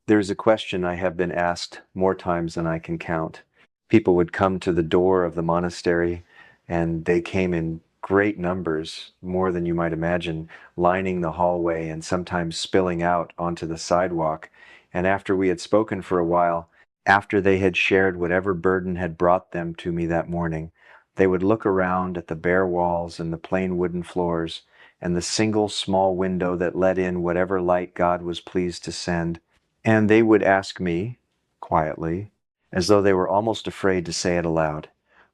There's a question I have been asked more times than I can count. People would come to the door of the monastery, and they came in great numbers, more than you might imagine, lining the hallway and sometimes spilling out onto the sidewalk. And after we had spoken for a while, after they had shared whatever burden had brought them to me that morning, they would look around at the bare walls and the plain wooden floors and the single small window that let in whatever light God was pleased to send, and they would ask me, quietly, as though they were almost afraid to say it aloud,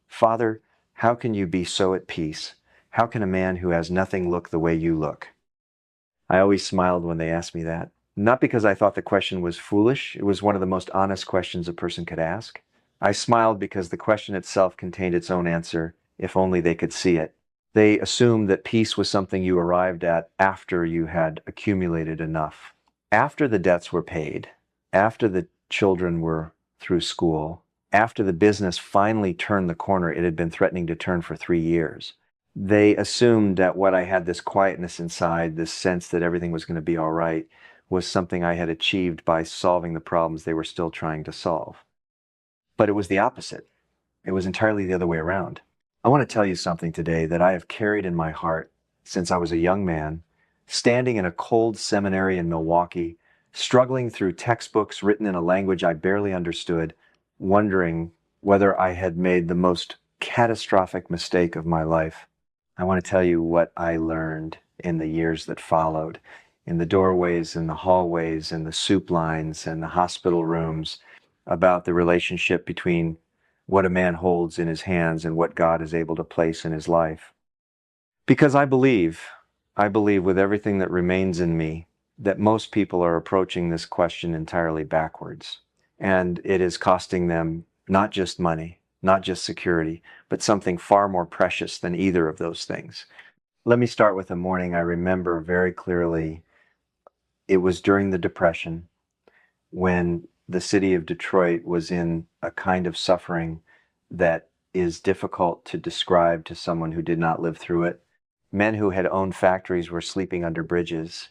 "Father, how can you be so at peace? How can a man who has nothing look the way you look?" I always smiled when they asked me that. Not because I thought the question was foolish, it was one of the most honest questions a person could ask. I smiled because the question itself contained its own answer, if only they could see it. They assumed that peace was something you arrived at after you had accumulated enough. After the debts were paid, after the children were through school, after the business finally turned the corner it had been threatening to turn for 3 years, they assumed that what I had, this quietness inside, this sense that everything was going to be all right, was something I had achieved by solving the problems they were still trying to solve. But it was the opposite. It was entirely the other way around. I want to tell you something today that I have carried in my heart since I was a young man, standing in a cold seminary in Milwaukee, struggling through textbooks written in a language I barely understood, wondering whether I had made the most catastrophic mistake of my life. I want to tell you what I learned in the years that followed, in the doorways and the hallways and the soup lines and the hospital rooms, about the relationship between what a man holds in his hands and what God is able to place in his life. Because I believe with everything that remains in me, that most people are approaching this question entirely backwards. And it is costing them not just money, not just security, but something far more precious than either of those things. Let me start with a morning I remember very clearly. It was during the Depression, when the city of Detroit was in a kind of suffering that is difficult to describe to someone who did not live through it. Men who had owned factories were sleeping under bridges.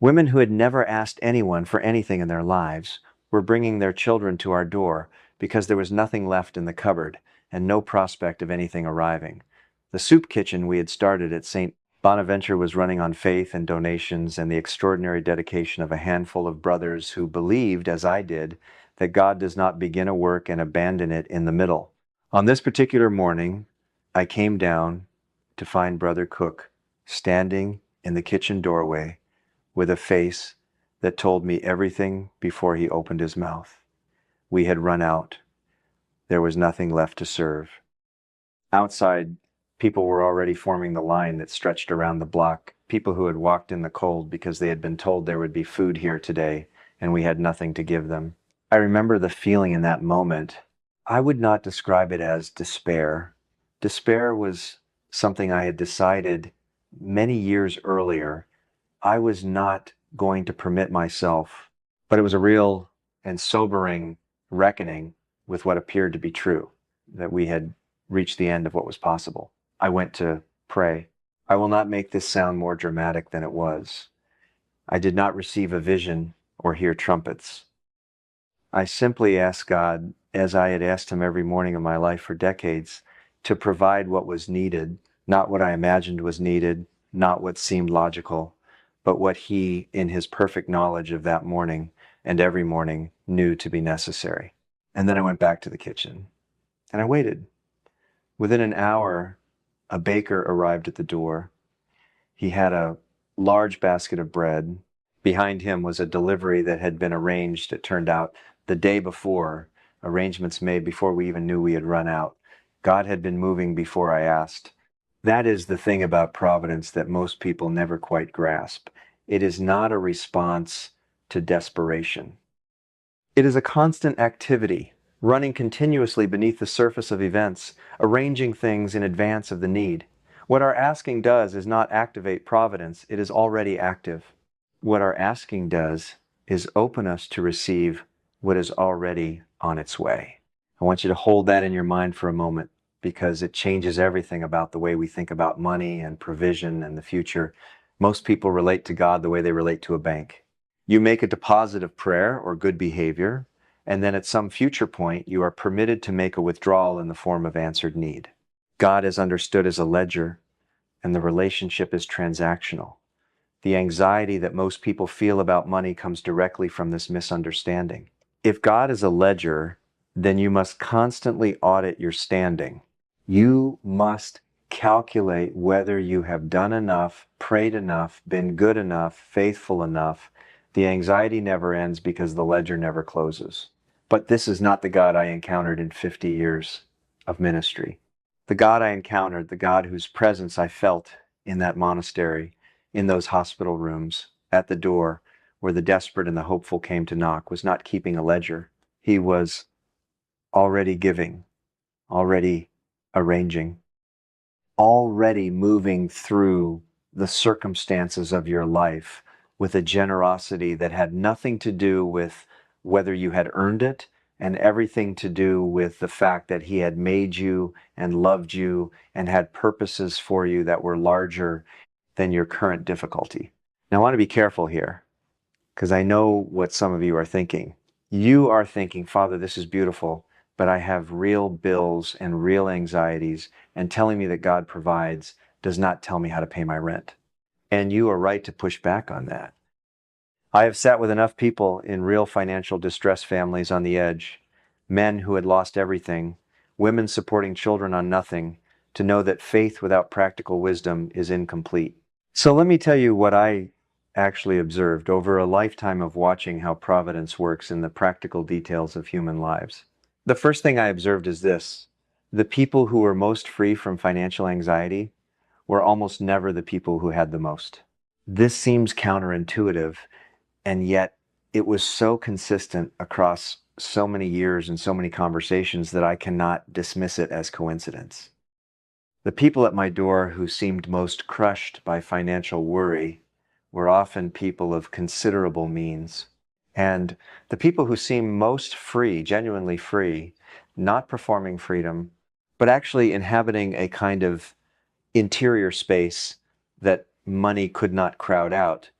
Women who had never asked anyone for anything in their lives were bringing their children to our door because there was nothing left in the cupboard and no prospect of anything arriving. The soup kitchen we had started at St. Bonaventure was running on faith and donations and the extraordinary dedication of a handful of brothers who believed, as I did, that God does not begin a work and abandon it in the middle. On this particular morning, I came down to find Brother Cook standing in the kitchen doorway with a face that told me everything before he opened his mouth. We had run out. There was nothing left to serve. Outside, people were already forming the line that stretched around the block, people who had walked in the cold because they had been told there would be food here today, and we had nothing to give them. I remember the feeling in that moment. I would not describe it as despair. Despair was something I had decided many years earlier I was not going to permit myself, but it was a real and sobering reckoning with what appeared to be true, that we had reached the end of what was possible. I went to pray. I will not make this sound more dramatic than it was. I did not receive a vision or hear trumpets. I simply asked God, as I had asked him every morning of my life for decades, to provide what was needed, not what I imagined was needed, not what seemed logical, but what he, in his perfect knowledge of that morning and every morning, knew to be necessary. And then I went back to the kitchen, and I waited. Within an hour, a baker arrived at the door. He had a large basket of bread. Behind him was a delivery that had been arranged, it turned out, the day before, arrangements made before we even knew we had run out. God had been moving before I asked. That is the thing about providence that most people never quite grasp. It is not a response to desperation. It is a constant activity, running continuously beneath the surface of events, arranging things in advance of the need. What our asking does is not activate providence, it is already active. What our asking does is open us to receive what is already on its way. I want you to hold that in your mind for a moment, because it changes everything about the way we think about money and provision and the future. Most people relate to God the way they relate to a bank. You make a deposit of prayer or good behavior, and then at some future point, you are permitted to make a withdrawal in the form of answered need. God is understood as a ledger, and the relationship is transactional. The anxiety that most people feel about money comes directly from this misunderstanding. If God is a ledger, then you must constantly audit your standing. You must calculate whether you have done enough, prayed enough, been good enough, faithful enough. The anxiety never ends because the ledger never closes. But this is not the God I encountered in 50 years of ministry. The God I encountered, the God whose presence I felt in that monastery, in those hospital rooms, at the door where the desperate and the hopeful came to knock, was not keeping a ledger. He was already giving, already arranging, already moving through the circumstances of your life with a generosity that had nothing to do with whether you had earned it and everything to do with the fact that he had made you and loved you and had purposes for you that were larger than your current difficulty. Now, I want to be careful here because I know what some of you are thinking. You are thinking, Father, this is beautiful, but I have real bills and real anxieties, and telling me that God provides does not tell me how to pay my rent. And you are right to push back on that. I have sat with enough people in real financial distress families on the edge, men who had lost everything, women supporting children on nothing, to know that faith without practical wisdom is incomplete. So let me tell you what I actually observed over a lifetime of watching how providence works in the practical details of human lives. The first thing I observed is this: the people who were most free from financial anxiety were almost never the people who had the most. This seems counterintuitive, and yet it was so consistent across so many years and so many conversations that I cannot dismiss it as coincidence. The people at my door who seemed most crushed by financial worry were often people of considerable means. And the people who seemed most free, genuinely free, not performing freedom, but actually inhabiting a kind of interior space that money could not crowd out,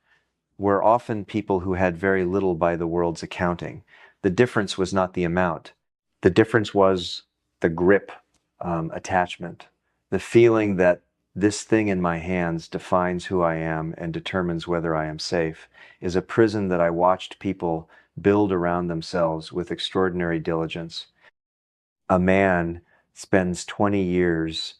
were often people who had very little by the world's accounting. The difference was not the amount. The difference was the grip, attachment, the feeling that this thing in my hands defines who I am and determines whether I am safe, is a prison that I watched people build around themselves with extraordinary diligence. A man spends 20 years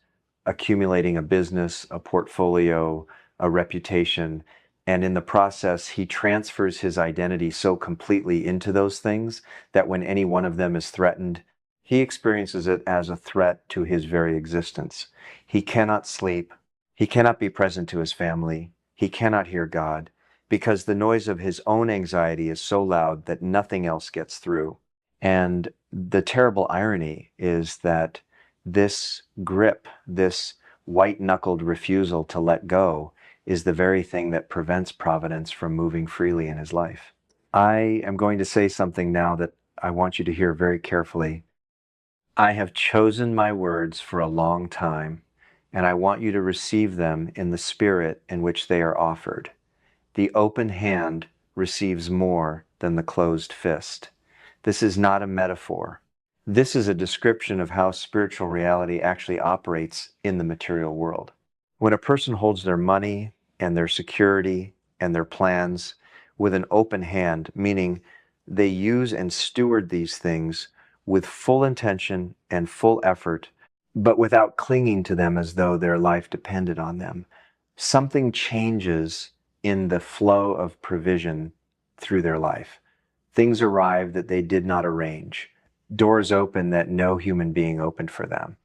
accumulating a business, a portfolio, a reputation, and in the process, he transfers his identity so completely into those things that when any one of them is threatened, he experiences it as a threat to his very existence. He cannot sleep. He cannot be present to his family. He cannot hear God because the noise of his own anxiety is so loud that nothing else gets through. And the terrible irony is that this grip, this white-knuckled refusal to let go, is the very thing that prevents providence from moving freely in his life. I am going to say something now that I want you to hear very carefully. I have chosen my words for a long time, and I want you to receive them in the spirit in which they are offered. The open hand receives more than the closed fist. This is not a metaphor. This is a description of how spiritual reality actually operates in the material world. When a person holds their money and their security and their plans with an open hand, meaning they use and steward these things with full intention and full effort, but without clinging to them as though their life depended on them, something changes in the flow of provision through their life. Things arrive that they did not arrange. Doors open that no human being opened for them.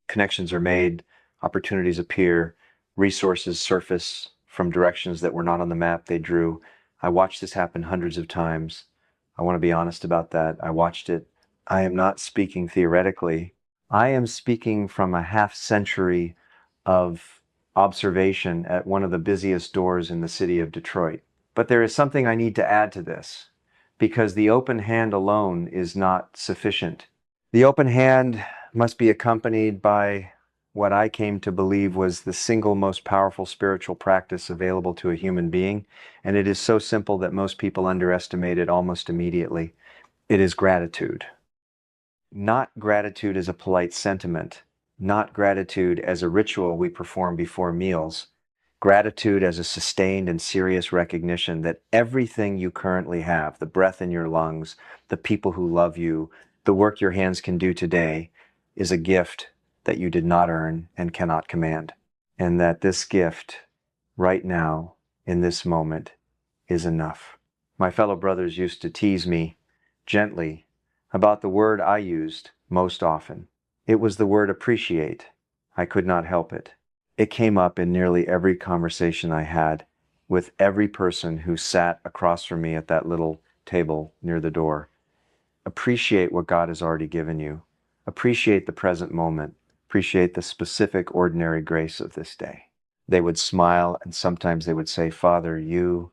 Connections are made, opportunities appear, resources surface from directions that were not on the map they drew. I watched this happen hundreds of times. I want to be honest about that. I watched it. I am not speaking theoretically. I am speaking from a half century of observation at one of the busiest doors in the city of Detroit. But there is something I need to add to this, because the open hand alone is not sufficient. The open hand must be accompanied by what I came to believe was the single most powerful spiritual practice available to a human being, and it is so simple that most people underestimate it almost immediately. It is gratitude. Not gratitude as a polite sentiment, not gratitude as a ritual we perform before meals, gratitude as a sustained and serious recognition that everything you currently have, the breath in your lungs, the people who love you, the work your hands can do today, is a gift that you did not earn and cannot command. And that this gift, right now, in this moment, is enough. My fellow brothers used to tease me gently about the word I used most often. It was the word appreciate. I could not help it. It came up in nearly every conversation I had with every person who sat across from me at that little table near the door. Appreciate what God has already given you. Appreciate the present moment. Appreciate the specific ordinary grace of this day. They would smile, and sometimes they would say, Father, you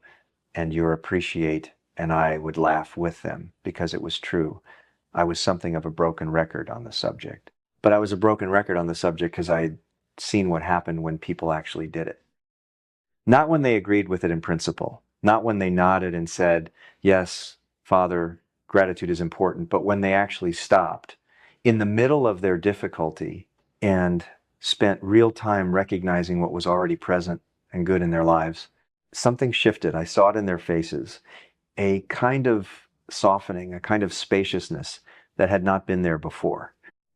and your appreciate, and I would laugh with them because it was true. I was something of a broken record on the subject. But I was a broken record on the subject because I'd seen what happened when people actually did it. Not when they agreed with it in principle, not when they nodded and said, yes, Father, gratitude is important, but when they actually stopped in the middle of their difficulty and spent real time recognizing what was already present and good in their lives. Something shifted. I saw it in their faces, a kind of softening, a kind of spaciousness that had not been there before.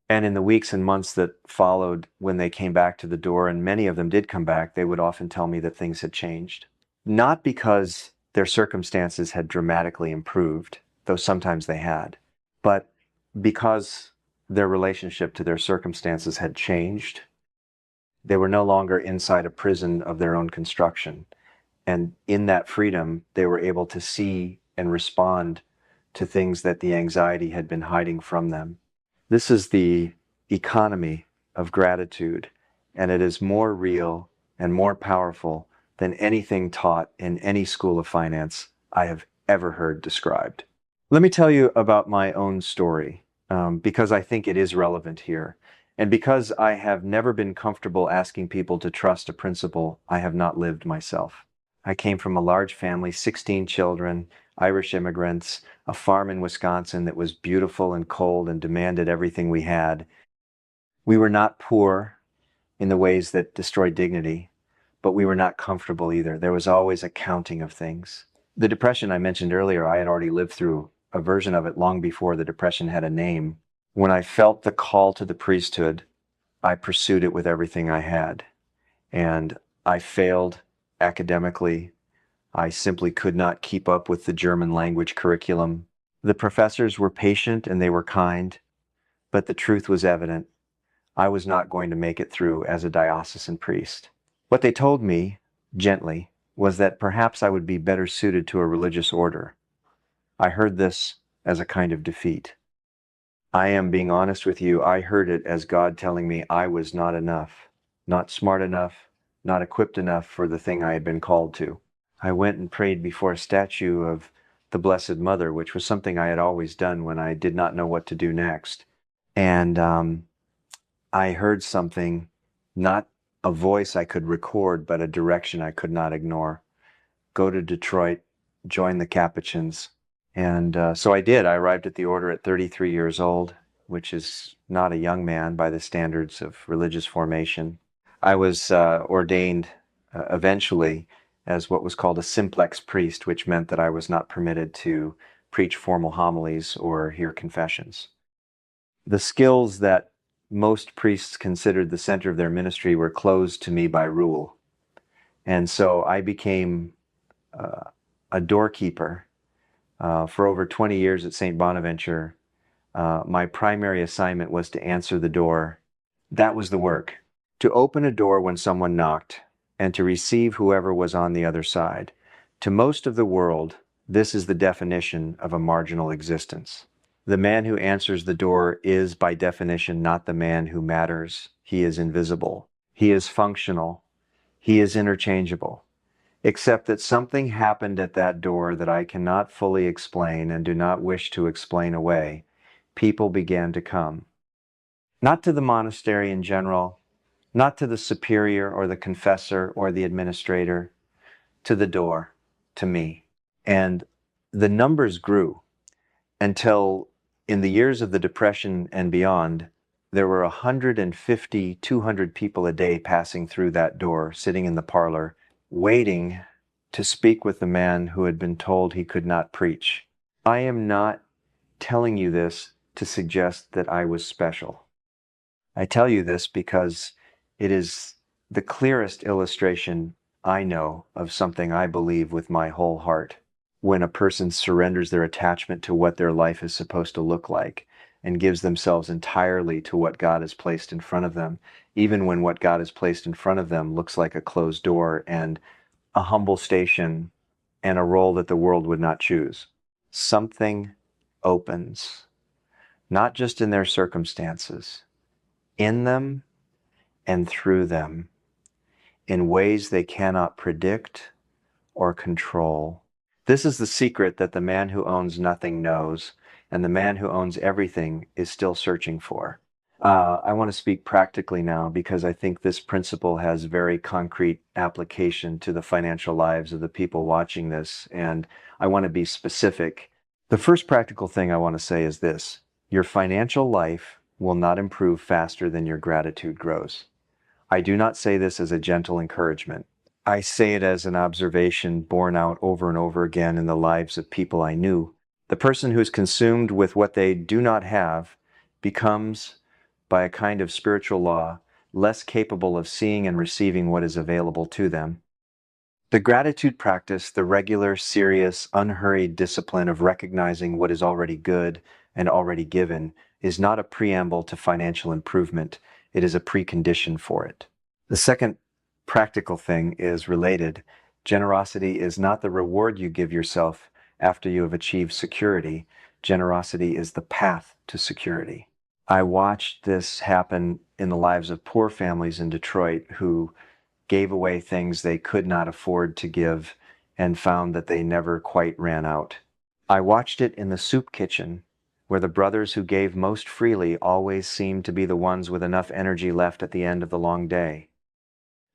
And in the weeks and months that followed, when they came back to the door, and many of them did come back, they would often tell me that things had changed. Not because their circumstances had dramatically improved, though sometimes they had, but because their relationship to their circumstances had changed. They were no longer inside a prison of their own construction. And in that freedom, they were able to see and respond to things that the anxiety had been hiding from them. This is the economy of gratitude, and it is more real and more powerful than anything taught in any school of finance I have ever heard described. Let me tell you about my own story, because I think it is relevant here. And because I have never been comfortable asking people to trust a principle I have not lived myself. I came from a large family, 16 children, Irish immigrants, a farm in Wisconsin that was beautiful and cold and demanded everything we had. We were not poor in the ways that destroy dignity, but we were not comfortable either. There was always a counting of things. The depression I mentioned earlier, I had already lived through a version of it long before the depression had a name. When I felt the call to the priesthood, I pursued it with everything I had. And I failed academically. I simply could not keep up with the German language curriculum. The professors were patient and they were kind, but the truth was evident. I was not going to make it through as a diocesan priest. What they told me, gently, was that perhaps I would be better suited to a religious order. I heard this as a kind of defeat. I am being honest with you, I heard it as God telling me I was not enough, not smart enough, not equipped enough for the thing I had been called to. I went and prayed before a statue of the Blessed Mother, which was something I had always done when I did not know what to do next. And I heard something, not a voice I could record, but a direction I could not ignore. Go to Detroit, join the Capuchins. And so I did. I arrived at the order at 33 years old, which is not a young man by the standards of religious formation. I was ordained eventually as what was called a simplex priest, which meant that I was not permitted to preach formal homilies or hear confessions. The skills that most priests considered the center of their ministry were closed to me by rule. And so I became a doorkeeper for over 20 years at St. Bonaventure. My primary assignment was to answer the door. That was the work. To open a door when someone knocked and to receive whoever was on the other side. To most of the world, this is the definition of a marginal existence. The man who answers the door is, by definition, not the man who matters. He is invisible. He is functional. He is interchangeable. Except that something happened at that door that I cannot fully explain and do not wish to explain away. People began to come. Not to the monastery in general, not to the superior or the confessor or the administrator, to the door, to me. And the numbers grew until in the years of the Depression and beyond, there were 150, 200 people a day passing through that door, sitting in the parlor, waiting to speak with the man who had been told he could not preach. I am not telling you this to suggest that I was special. I tell you this because it is the clearest illustration I know of something I believe with my whole heart. When a person surrenders their attachment to what their life is supposed to look like and gives themselves entirely to what God has placed in front of them, even when what God has placed in front of them looks like a closed door and a humble station and a role that the world would not choose. Something opens, not just in their circumstances, in them and through them, in ways they cannot predict or control. This is the secret that the man who owns nothing knows, and the man who owns everything is still searching for. I want to speak practically now because I think this principle has very concrete application to the financial lives of the people watching this, and I want to be specific. The first practical thing I want to say is this: your financial life will not improve faster than your gratitude grows. I do not say this as a gentle encouragement. I say it as an observation borne out over and over again in the lives of people I knew. The person who is consumed with what they do not have becomes, by a kind of spiritual law, less capable of seeing and receiving what is available to them. The gratitude practice, the regular, serious, unhurried discipline of recognizing what is already good and already given, is not a preamble to financial improvement. It is a precondition for it. The second practical thing is related. Generosity is not the reward you give yourself after you have achieved security. Generosity is the path to security. I watched this happen in the lives of poor families in Detroit who gave away things they could not afford to give and found that they never quite ran out. I watched it in the soup kitchen, where the brothers who gave most freely always seemed to be the ones with enough energy left at the end of the long day.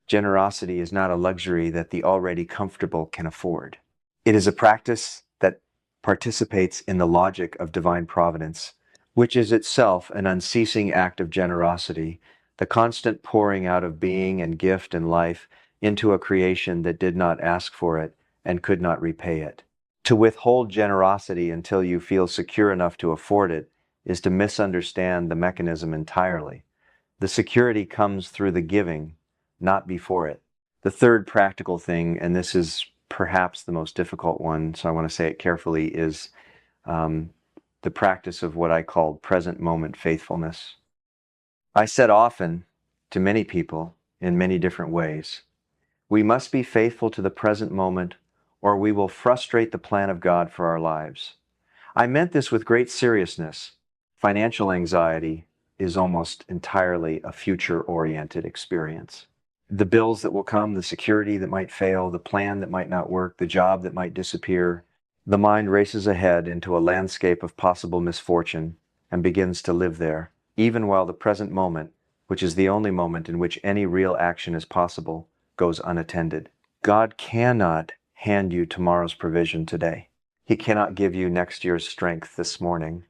Generosity is not a luxury that the already comfortable can afford. It is a practice that participates in the logic of divine providence, which is itself an unceasing act of generosity, the constant pouring out of being and gift and life into a creation that did not ask for it and could not repay it. To withhold generosity until you feel secure enough to afford it is to misunderstand the mechanism entirely. The security comes through the giving, not before it. The third practical thing, and this is perhaps the most difficult one, so I want to say it carefully, is the practice of what I called present moment faithfulness. I said often to many people in many different ways, we must be faithful to the present moment or we will frustrate the plan of God for our lives. I meant this with great seriousness. Financial anxiety is almost entirely a future-oriented experience. The bills that will come, the security that might fail, the plan that might not work, the job that might disappear. The mind races ahead into a landscape of possible misfortune and begins to live there, even while the present moment, which is the only moment in which any real action is possible, goes unattended. God cannot hand you tomorrow's provision today. He cannot give you next year's strength this morning.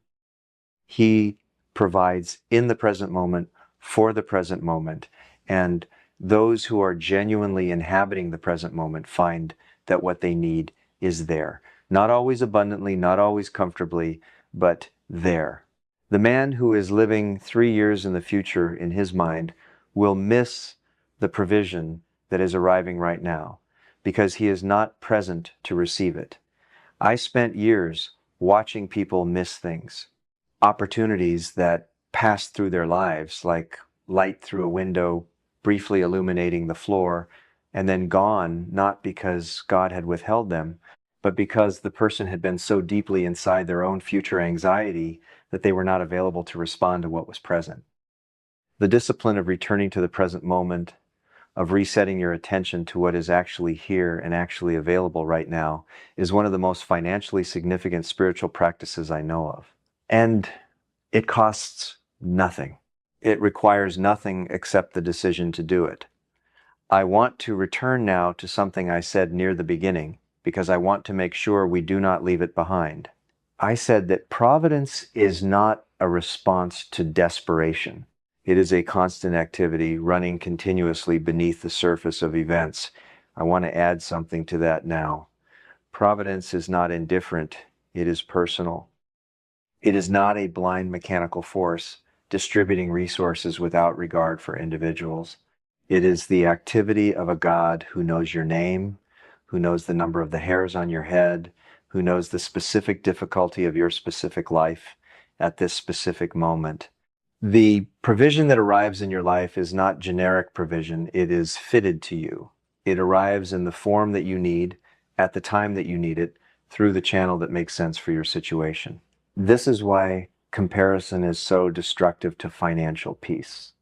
He provides in the present moment for the present moment, and those who are genuinely inhabiting the present moment find that what they need is there. Not always abundantly, not always comfortably, but there. The man who is living 3 years in the future in his mind will miss the provision that is arriving right now because he is not present to receive it. I spent years watching people miss things, opportunities that passed through their lives, like light through a window, briefly illuminating the floor, and then gone, not because God had withheld them, but because the person had been so deeply inside their own future anxiety that they were not available to respond to what was present. The discipline of returning to the present moment, of resetting your attention to what is actually here and actually available right now, is one of the most financially significant spiritual practices I know of. And it costs nothing. It requires nothing except the decision to do it. I want to return now to something I said near the beginning, because I want to make sure we do not leave it behind. I said that providence is not a response to desperation. It is a constant activity running continuously beneath the surface of events. I want to add something to that now. Providence is not indifferent, it is personal. It is not a blind mechanical force distributing resources without regard for individuals. It is the activity of a God who knows your name, who knows the number of the hairs on your head, who knows the specific difficulty of your specific life at this specific moment. The provision that arrives in your life is not generic provision, it is fitted to you. It arrives in the form that you need, at the time that you need it, through the channel that makes sense for your situation. This is why comparison is so destructive to financial peace.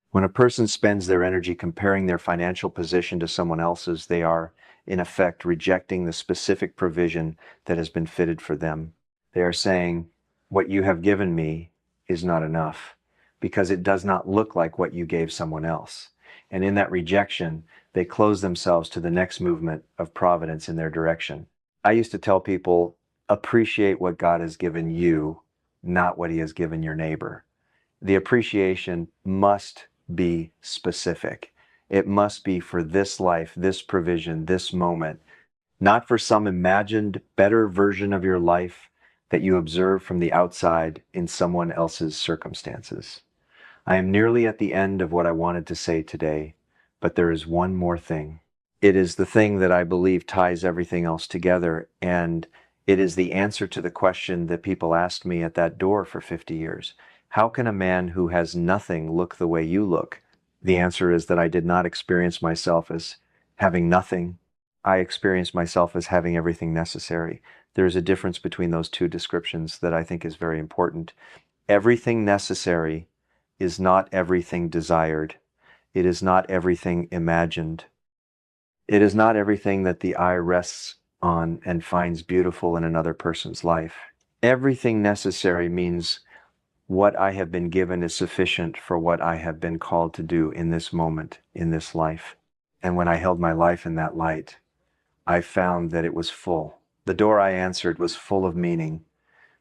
When a person spends their energy comparing their financial position to someone else's, they are, in effect, rejecting the specific provision that has been fitted for them. They are saying, what you have given me is not enough, because it does not look like what you gave someone else. And in that rejection, they close themselves to the next movement of providence in their direction. I used to tell people, appreciate what God has given you, not what he has given your neighbor. The appreciation must be specific. It must be for this life, this provision, this moment, not for some imagined better version of your life that you observe from the outside in someone else's circumstances. I am nearly at the end of what I wanted to say today, but there is one more thing. It is the thing that I believe ties everything else together, and it is the answer to the question that people asked me at that door for 50 years. How can a man who has nothing look the way you look? The answer is that I did not experience myself as having nothing. I experienced myself as having everything necessary. There is a difference between those two descriptions that I think is very important. Everything necessary is not everything desired. It is not everything imagined. It is not everything that the eye rests on and finds beautiful in another person's life. Everything necessary means what I have been given is sufficient for what I have been called to do in this moment, in this life. And when I held my life in that light, I found that it was full. The door I answered was full of meaning.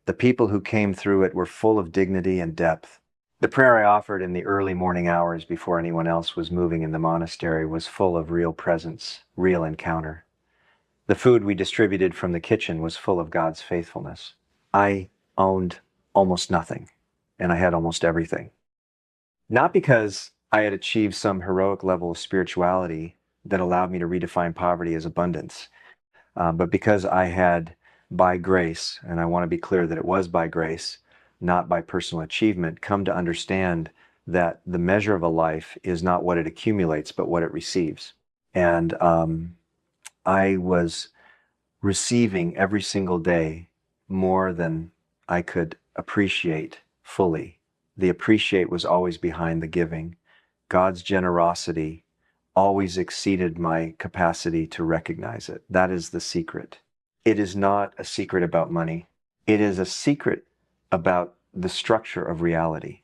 The people who came through it were full of dignity and depth. The prayer I offered in the early morning hours before anyone else was moving in the monastery was full of real presence, real encounter. The food we distributed from the kitchen was full of God's faithfulness. I owned almost nothing, and I had almost everything. Not because I had achieved some heroic level of spirituality that allowed me to redefine poverty as abundance, but because I had, by grace, and I want to be clear that it was by grace, not by personal achievement, come to understand that the measure of a life is not what it accumulates, but what it receives. And I was receiving every single day more than I could appreciate fully. The appreciate was always behind the giving. God's generosity always exceeded my capacity to recognize it. That is the secret. It is not a secret about money. It is a secret about the structure of reality.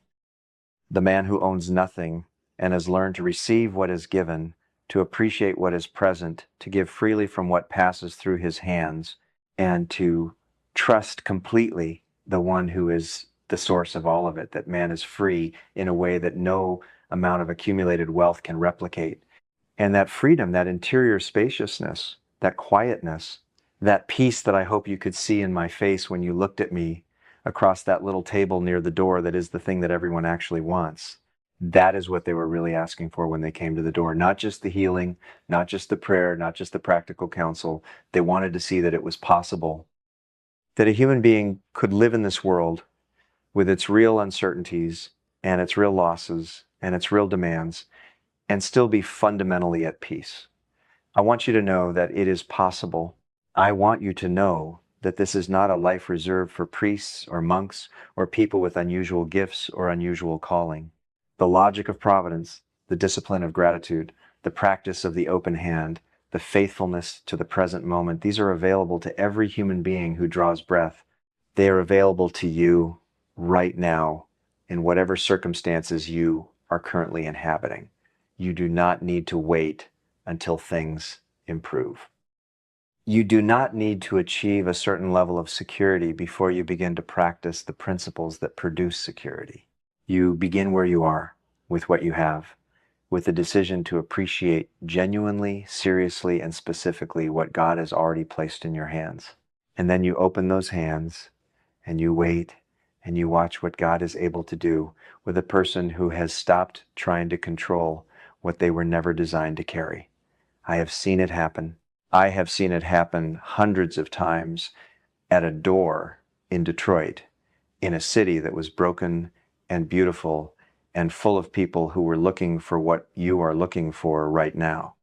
The man who owns nothing and has learned to receive what is given, to appreciate what is present, to give freely from what passes through his hands, and to trust completely the one who is the source of all of it, that man is free in a way that no amount of accumulated wealth can replicate. And that freedom, that interior spaciousness, that quietness, that peace that I hope you could see in my face when you looked at me across that little table near the door that is the thing that everyone actually wants. That is what they were really asking for when they came to the door. Not just the healing, not just the prayer, not just the practical counsel. They wanted to see that it was possible, that a human being could live in this world with its real uncertainties and its real losses and its real demands and still be fundamentally at peace. I want you to know that it is possible. I want you to know that this is not a life reserved for priests or monks or people with unusual gifts or unusual calling. The logic of providence, the discipline of gratitude, the practice of the open hand, the faithfulness to the present moment, these are available to every human being who draws breath. They are available to you right now, in whatever circumstances you are currently inhabiting. You do not need to wait until things improve. You do not need to achieve a certain level of security before you begin to practice the principles that produce security. You begin where you are, with what you have, with the decision to appreciate genuinely, seriously, and specifically what God has already placed in your hands. And then you open those hands and you wait and you watch what God is able to do with a person who has stopped trying to control what they were never designed to carry. I have seen it happen. I have seen it happen hundreds of times at a door in Detroit, in a city that was broken and beautiful and full of people who were looking for what you are looking for right now.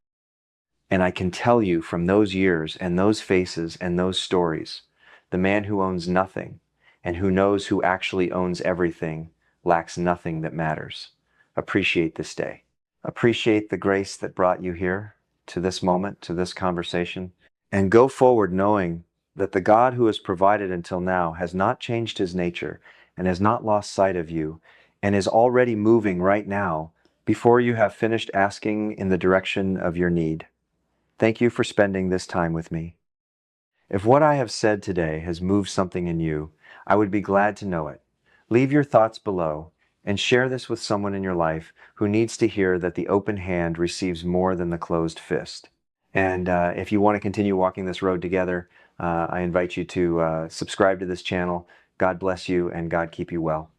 And I can tell you from those years and those faces and those stories, the man who owns nothing and who knows who actually owns everything lacks nothing that matters. Appreciate this day. Appreciate the grace that brought you here to this moment, to this conversation, and go forward knowing that the God who has provided until now has not changed his nature and has not lost sight of you and is already moving right now before you have finished asking in the direction of your need. Thank you for spending this time with me. If what I have said today has moved something in you, I would be glad to know it. Leave your thoughts below and share this with someone in your life who needs to hear that the open hand receives more than the closed fist. And if you want to continue walking this road together, I invite you to subscribe to this channel. God bless you and God keep you well.